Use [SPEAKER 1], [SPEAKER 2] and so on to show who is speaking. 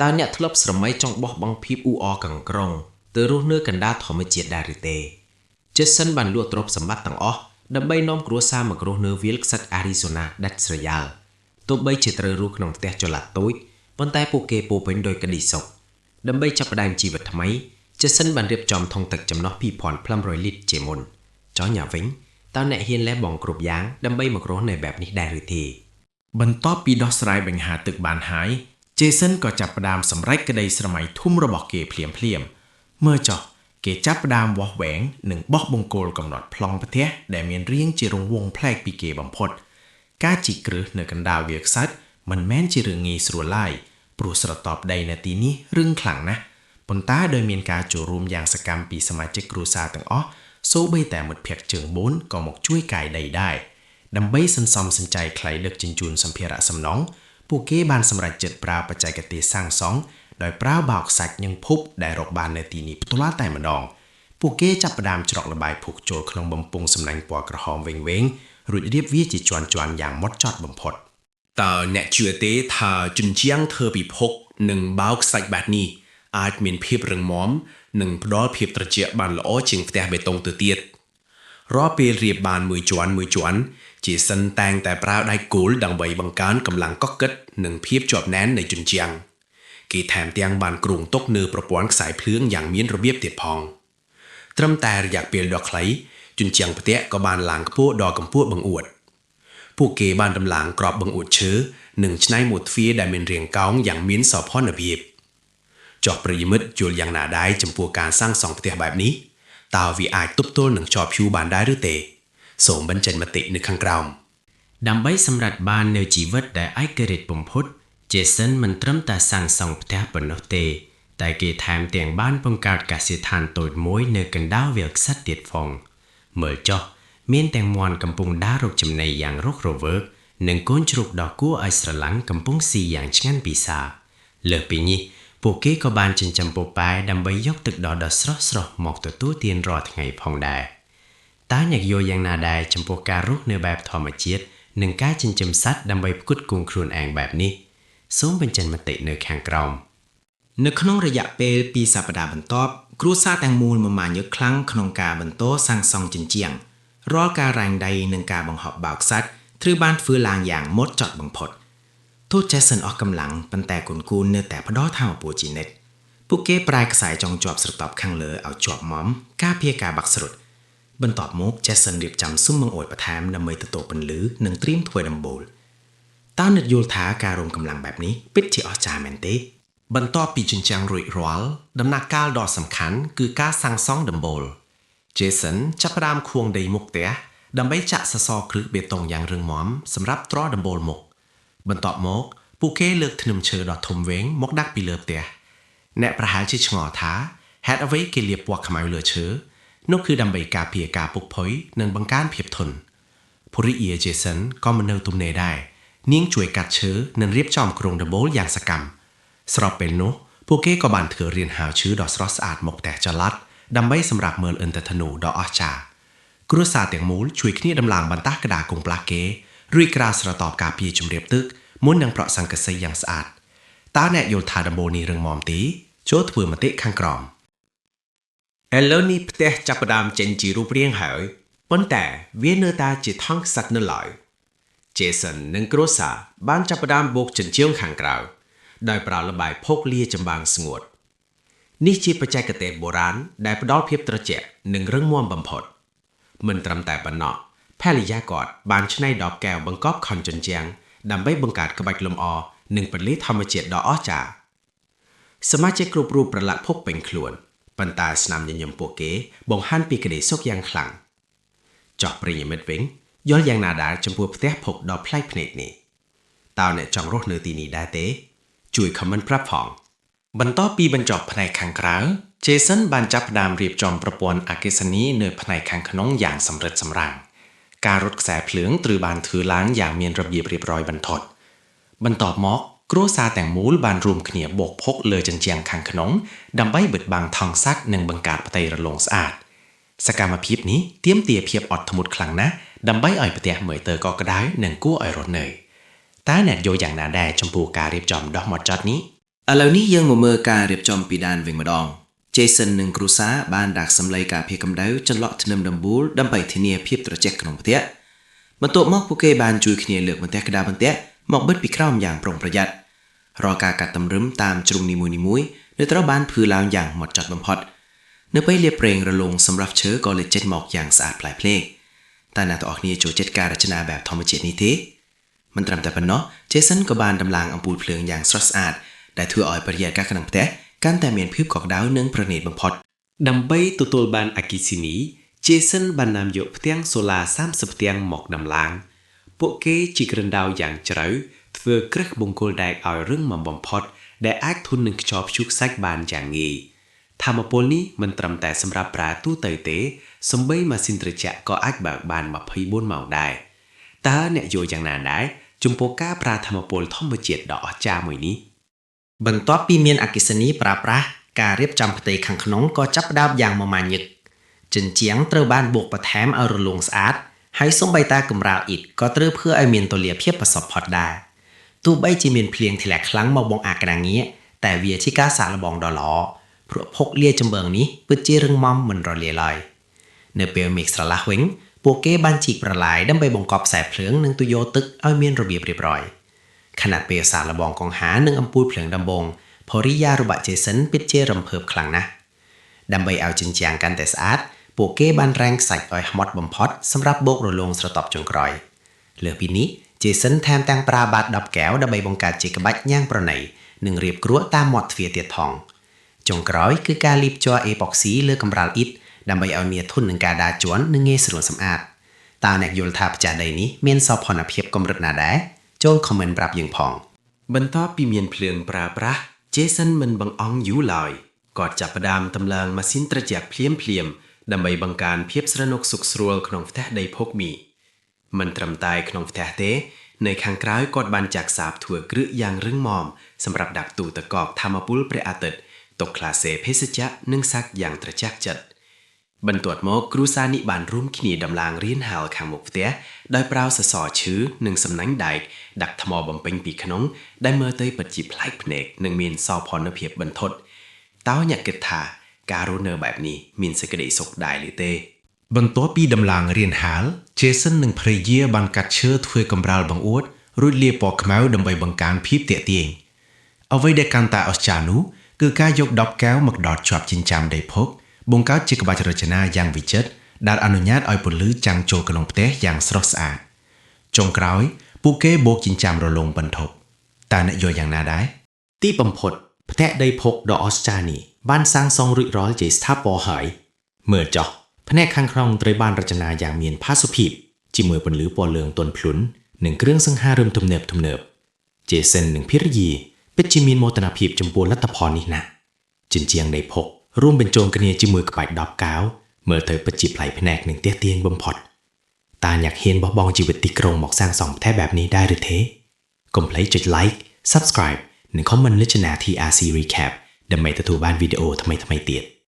[SPEAKER 1] តើអ្នកធ្លាប់ស្រមៃចង់បោះបង់ភាពអ៊ូអរកង្ក្រងទៅរស់នៅកណ្ដាលធម្មជាតិដែរឬទេ Jason បានលក់ទ្រព្យសម្បត្តិទាំងអស់ដើម្បីនាំគ្រួសារមករស់នៅវាលខ្សាច់ Arizona ដាច់ស្រយាលទោះបីជាត្រូវរស់ក្នុងផ្ទះចល័តតូចប៉ុន្តែពួកគេពោពេញដោយក្តីសុខដើម្បីចាប់ផ្ដើមជីវិតថ្មី Jason បានរៀបចំធុងទឹកចំណុះ 2,500 លីត្រជាមុនចុះញ៉ាវិញតើអ្នកហ៊ានលះបង់គ្រប់យ៉ាងដើម្បីមករស់នៅបែបនេះដែរឬទេបន្ទាប់ពីដោះស្រាយបញ្ហាទឹកបានហើយ Jason ក៏ចាប់ផ្ដើមសម្រេចក្តីស្រមៃធំរបស់គេភ្លាមមើលចុះគេចាប់ផ្ដើមវាស់វែងនិងបោះបង្គោលកំណត់ប្លង់ផ្ទះដែលមានរាងជារង្វង់ប្លែកពីគេបំផុតការជីកគ្រឹះនៅកណ្ដាលវាលខ្សាច់មិនមែនជារឿងងាយស្រួលឡើយព្រោះស្រទាប់ដីនៅទីនេះរឹងខ្លាំងណាស់ប៉ុន្តែដោយមានការចូលរួមយ៉ាងសកម្មពីសមាជិកគ្រួសារទាំងអស់សូម្បីតែមិត្តភក្តិជើង4ក៏មកជួយកាយដីដែរដើម្បីសន្សំសំចៃថ្លៃដឹកជញ្ជូនសម្ភារៈសំណង់ពួកគេបានសម្រេចចិត្តប្រើបច្ចេកទេសសាងសង់ដោយប្រើបោកសាច់និងភពដែលរកបាននៅទីនេះផ្ទាល់តែម្ដងពួកគេចាប់ផ្ដើមច្រកល្បាយភក់ចូលក្នុងបំពង់សំណាញ់ពណ៌ក្រហមវែងរួចរៀបវាជាជាន់យ៉ាងហ្មត់ចត់បំផុតតើអ្នកជឿទេថាជញ្ជាំងធ្វើពីភក់និងបោកសាច់បែបនេះអាចមានភាពរឹងមាំនិងផ្ដល់ភាពត្រជាក់បានល្អជាងផ្ទះបេតុងទៅទៀតរាល់ពេលរៀបបានមួយជាន់ជាសិនតែងតែប្រើដៃគោលដើម្បីបង្កើនកម្លាំងកក់កិតនិងភាពជាប់ណែននៃជញ្ជាំងគេថែមទាំងបានគ្រោងទុកនៅប្រព័ន្ធខ្សែភ្លើងយ៉ាងមានរបៀបទៀតផងត្រឹមតែរយៈពេលដ៏ខ្លីជញ្ជាំងផ្ទះក៏បានឡើងខ្ពស់ដល់កម្ពស់បង្អួតពួកគេបានដំឡើងក្របបង្អួតឈើនិងច្នៃម៉ូទ្វារដែលមានរាងកោងយ៉ាងមានសោភ័ណភាពចុះប្រិយមិត្តយល់យ៉ាងណាដែរចំពោះការសាងសង់ផ្ទះបែបនេះតើវាអាចទប់ទល់នឹងជាប់ឈូបានដែរឬទេសូមបញ្ចេញមតិនៅខាងក្រោមដើម្បីសម្រេចបាននូវជីវិតដែលឯករាជ្យបំផុត Jason មិនត្រឹមតែសាងសង់ផ្ទះប៉ុណ្ណោះទេតែគេថែមទាំងបានបង្កើតកសិដ្ឋានតូចមួយនៅកណ្ដាលវាលខ្សាច់ទៀតផងមើលចុះមានទាំងមាន់កំពុងដើររកចំណីយ៉ាងរស់រវើកនិងកូនជ្រូកដ៏គួរឲ្យស្រឡាញ់កំពុងស៊ីយ៉ាងឆ្ងាញ់ពិសាលើសពីនេះពួកគេក៏បានចិញ្ចឹមពពែដើម្បីយកទឹកដដ៏ស្រស់មកទទួលទានរាល់ថ្ងៃផងដែរតើអ្នកយល់យ៉ាងណាដែរចំពោះការរស់នៅបែបធម្មជាតិនិងការចិញ្ចឹមសត្វដើម្បីផ្គត់ផ្គង់ខ្លួនឯងបែបនេះសូមបញ្ចេញមតិនៅខាងក្រោមនៅក្នុងរយៈពេល2សប្តាហ៍បន្ទាប់គ្រួសារទាំងមូលមមាញឹកខ្លាំងក្នុងការបន្តសាងសង់ជញ្ជាំងរាល់ការរ៉ាញ់ដៃនិងការបង្ហប់បោកសាច់ត្រូវបានធ្វើឡើងយ៉ាងម៉ត់ចត់បំផុតទោះ Jason អស់កម្លាំងប៉ុន្តែគុនគូននៅតែផ្ដោតថាមពលជានិច្ចពួកគេប្រែខ្សែចងជាប់ស្រទាប់ខាងលើឲ្យជាប់ម៉មការពារការបាក់ស្រុតបន្ទាប់មក Jason រៀបចំស៊ុមបង្អួចបន្ថែមដើម្បីទទួលពន្លឺនិងត្រៀមធ្វើដំបូលតើអ្នកយល់ថាការរួមកម្លាំងបែបនេះពិតជាអស្ចារ្យមែនទេបន្ទាប់ពីជញ្ជាំងរួចរាល់ដំណាក់កាលដ៏សំខាន់គឺការសាងសង់ដំបូល Jason ចាប់ផ្ដើមខួងដីមុខផ្ទះដើម្បីចាក់សសរគ្រឹះបេតុងយ៉ាងរឹងមាំសម្រាប់ទ្រដំបូលមុខបន្ទាប់មកពួកគេលើកធ្នឹមឈើដ៏ធំវែងមកដាក់ពីលើផ្ទះអ្នកប្រហែលជាឆ្ងល់ថាហេតុអ្វីគេលាបពណ៌ខ្មៅលើឈើនោះគឺដើម្បីការពារការពុកផុយនិងបង្កើនភាពធន់ភរិយា Jason ក៏មិននៅទំនេរដែរនាងជួយកាត់ឈើនិងរៀបចំគ្រោងដំបូលយ៉ាងសកម្មស្របពេលនោះពួកគេក៏បានធ្វើរៀនហាវឈើដ៏ស្រស់ស្អាតមកផ្ទះចល័តដើម្បីសម្រាប់មើលឥន្ទធនុដ៏អស្ចារ្យគ្រួសារទាំងមូលជួយគ្នាដំឡើងបន្ទះក្តារកុងផ្លាស់គេរួចក្រាលស្រទាប់ការពារជម្រាបទឹកមុននឹងប្រក់សង្កសីយ៉ាងស្អាតតើអ្នកយល់ថាដំបូលនេះរឹងមាំទេចូលធ្វើមតិខាងក្រោមឥឡូវនេះផ្ទះចាប់ផ្ដើមចេញជារូបរាងហើយប៉ុន្តែវានៅតែជាថង់ខ្សាច់នៅឡើយ Jason និងគ្រួសារបានចាប់ផ្ដើមបូកជញ្ជាំងខាងក្រៅដោយប្រើល្បាយភក់លាចម្បាំងស្ងួតនេះជាបច្ចេកទេសបុរាណដែលផ្ដល់ភាពត្រជាក់និងរឹងមាំបំផុតមិនត្រឹមតែប៉ុណ្ណោះភរិយាគាត់បានច្នៃដបកែវបង្កប់ខុនជញ្ជាំងដើម្បីបង្កើតក្បាច់លម្អនិងពន្លឺធម្មជាតិដ៏អស្ចារ្យសមាជិកគ្រប់រូបប្រឡាក់ភក់ពេញខ្លួនប៉ុន្តែស្នាមញញឹមពួកគេបង្ហាញពីក្តីសុខយ៉ាងខ្លាំងចុះប្រិយមិត្តវិញយល់យ៉ាងណាដែរចំពោះផ្ទះភក់ដ៏ប្លែកភ្នែកនេះតើអ្នកចង់រស់នៅទីនេះដែរទេជួយ comment ប្រាប់ផងបន្ទាប់ពីបញ្ចប់ផ្នែកខាងក្រៅ Jason បានចាប់ផ្ដើមរៀបចំប្រព័ន្ធអគ្គិសនីនៅផ្នែកខាងក្នុងយ៉ាងសម្រិតសម្រាំងការរត់ខ្សែភ្លើងត្រូវបានធ្វើឡើងយ៉ាងមានរបៀបរៀបរយបន្ទាត់បន្ទាប់មកគ្រួសារទាំងមូលបានរួមគ្នាបោកភក់លើជញ្ជាំងខាងក្នុងដើម្បីបិទបាំងថង់សាច់និងបង្កើតផ្ទៃរលោងស្អាតសកម្មភាពនេះទាមទារភាពអត់ធ្មត់ខ្លាំងណាស់ដើម្បីឲ្យផ្ទះមើលទៅកក់ក្ដៅនិងគួរឲ្យរស់នៅតើអ្នកយល់យ៉ាងណាដែរចំពោះការរៀបចំដ៏ហ្មត់ចត់នេះ
[SPEAKER 2] ឥឡូវនេះយើងមកមើលការរៀបចំពីដានវិញម្ដង Jason និងគ្រួសារបានដាក់សម្លេងការពារកម្ដៅចន្លោះធ្នឹមដំបូលដើម្បីធានាភាពត្រជាក់ក្នុងផ្ទះបន្ទាប់មកពួកគេបានជួយគ្នាលើកបន្ទះក្តារបន្ទះមកបិទពីក្រោមយ៉ាងប្រុងប្រយ័ត្នរាល់ការកាត់តម្រឹមតាមជ្រុងនីមួយៗនៅត្រូវបានភឿឡើងយ៉ាងហ្មត់ចត់បំផុតនៅពេលលាបប្រេងរលោងសម្រាប់ឈើក៏លេចចេញមកយ៉ាងស្អាតប្លែកភ្នែកតែអ្នកទាំងអស់គ្នាចូលចិត្តការរចនាបែបធម្មជាតិនេះទេមិនត្រឹមតែប៉ុណ្ណោះ Jason ក៏បានដំឡើងអំពូលភ្លើងយ៉ាងស្រស់ស្អាតដែលធ្វើឲ្យបរិយាកាសក្នុងផ្ទះកាន់តែមានភាពកក់ក្ដៅនិងប្រណីតបំផុត
[SPEAKER 1] ដើម្បីទទួលបានអគ្គិសនី Jason បាននាំយកផ្ទាំងសូឡា30ផ្ទាំងមកដំឡើងពួកគេជីករណ្ដៅយ៉ាងជ្រៅធ្វើគ្រឹះបង្គោលដែកឲ្យរឹងមាំបំផុតដែលអាចធន់នឹងខ្យល់ព្យុះខ្សាច់បានយ៉ាងងាយថាមពលនេះមិនត្រឹមតែសម្រាប់ប្រើទូទៅទេសូម្បីម៉ាស៊ីនត្រជាក់ក៏អាចបើកបាន24ម៉ោងដែរតើអ្នកយល់យ៉ាងណាដែរចំពោះការប្រើថាមពលធម្មជាតិដ៏អស្ចារ្យមួយនេះ
[SPEAKER 2] បន្ទាប់ពីមានអគ្គិសនីប្រើប្រាស់ការរៀបចំផ្ទៃខាងក្នុងក៏ចាប់ផ្ដើមយ៉ាងមមាញឹកជញ្ជាំងត្រូវបានបុកបន្ថែមឲ្យរលោងស្អាតហើយសូម្បីតែកម្រាលអ៊ីតក៏ត្រូវធ្វើឲ្យមានតុល្យភាពប្រសពផុតដែរទោះបីជាមានភ្លៀងធ្លាក់ខ្លាំងមកបង្អាក់ក្តារងារតែវាជាការសាកល្បងដ៏ល្អព្រោះភុកលាចម្បើងនេះពិតជារឹងមាំមិនរលាយឡើយនៅពេលមេឃស្រឡះវិញពួកគេបានជីកប្រឡាយដើម្បីបង្កប់ខ្សែភ្លើងនិងទុយោទឹកឲ្យមានរបៀបរៀបរយខណៈពេលសាកល្បងកង្ហានិងអំពូលភ្លើងដំបងភរិយារបស់ Jason ពិតជារំភើបខ្លាំងណាស់ដើម្បីឲ្យជញ្ជាំងកាន់តែស្អាតពួកគេបានរែងខ្សាច់ឲ្យហ្មត់បំផុតសម្រាប់បូករលោងស្រទាប់ចុងក្រោយលើពីនេះ Jason ថែមទាំងប្រើបាត10កែវដើម្បីបង្កើតជាក្បាច់ញ៉ាំងប្រណីនិងរៀបគ្រួតាមមាត់ទ្វារទៀតផងចុងក្រោយគឺការលាបជ័រអេប៉ុកស៊ីលើកម្រាលអ៊ីតដើម្បីឲ្យវាធន់នឹងការដាជន់និងងាយស្រួលសម្អាតតើអ្នកយល់ថាផ្ទះដីនេះមានសោភ័ណភាពកម្រិតណាដែរចូលខមមិនប្រាប់យើងផង
[SPEAKER 1] បន្ទាប់ពីមានភ្លើងប្រើប្រាស់ Jason មិនបង្អង់យូរឡើយគាត់ចាប់ផ្ដើមតម្លើងម៉ាស៊ីនត្រជាក់ភ្លាមដើម្បីបង្កើនភាពស្រណុកសុខស្រួលក្នុងផ្ទះដីភុកមីមិនត្រឹមតែក្នុងផ្ទះទេនៅខាងក្រៅគាត់បានចាក់សាបធ្វើគ្រឹះយ៉ាងរឹងមាំសម្រាប់ដាក់ទូទឹកកកថាមពលព្រះអាទិត្យតុក្លាសេភេសជ្ជៈនិងសាច់យ៉ាងត្រជាក់ចិត្តបន្ទាប់មកគ្រួសារនេះបានរួមគ្នាដំឡើងរានហាលខាងមុខផ្ទះដោយប្រើសសរឈើនិងសំណាញ់ដែកដាក់ថ្មបំពេញពីក្នុងដែលមើលទៅពិតជាប្លែកភ្នែកនិងមានសោភ័ណភាពបន្ថត់តើអ្នកគិតថាការរស់នៅបែបនេះមានសេចក្តីសុខដែរឬទេបន្ទាប់ពីដំឡើងរានហាល Jason និងភរិយាបានកាត់ឈើធ្វើកម្រាលបង្អួតរួចលាបពណ៌ខ្មៅដើម្បីបង្កើនភាពទាក់ទាញអ្វីដែលកាន់តែអស្ចារ្យនោះគឺការយក10កែវមកដតជាប់ចិញ្ចើមដីភុកបង្កើតជាក្បាច់រចនាយ៉ាងវិចិត្រដែលអនុញ្ញាតឲ្យពន្លឺចាំងចូលក្នុងផ្ទះយ៉ាងស្រស់ស្អាតចុងក្រោយពួកគេបូកចិញ្ចើមរលោងបន្ទប់តើអ្នកយល់យ៉ាងណាដែរទីបំផុតផ្ទះដីភុកដ៏អស្ចារ្យនេះបានសាងសង់រួចរាល់ជាស្ថាពរហើយមើលចុះផ្នែកខាងក្នុងត្រូវបានរចនាយ៉ាងមានផាសុភាពជាមួយពន្លឺពណ៌លឿងទន់ភ្លន់និងគ្រឿងសង្ហារិមទំនើបJason និងភរិយាពិតជាមានមោទនភាពចំពោះលទ្ធផលនេះណាស់ជញ្ជាំងដីភុករួមបញ្ចូលគ្នាជាមួយក្បាច់10កែវមើលទៅពិតជាប្លែកភ្នែកនិងទាក់ទាញបំផុតតើអ្នកហ៊ានបោះបង់ជីវិតទីក្រុងមកសាងសង់ផ្ទះបែបនេះដែរឬទេកុំភ្លេចចុច like subscribe និង comment លើ Channel TRC Recap ដើម្បីទទួលបានវីដេអូថ្មីៗទៀត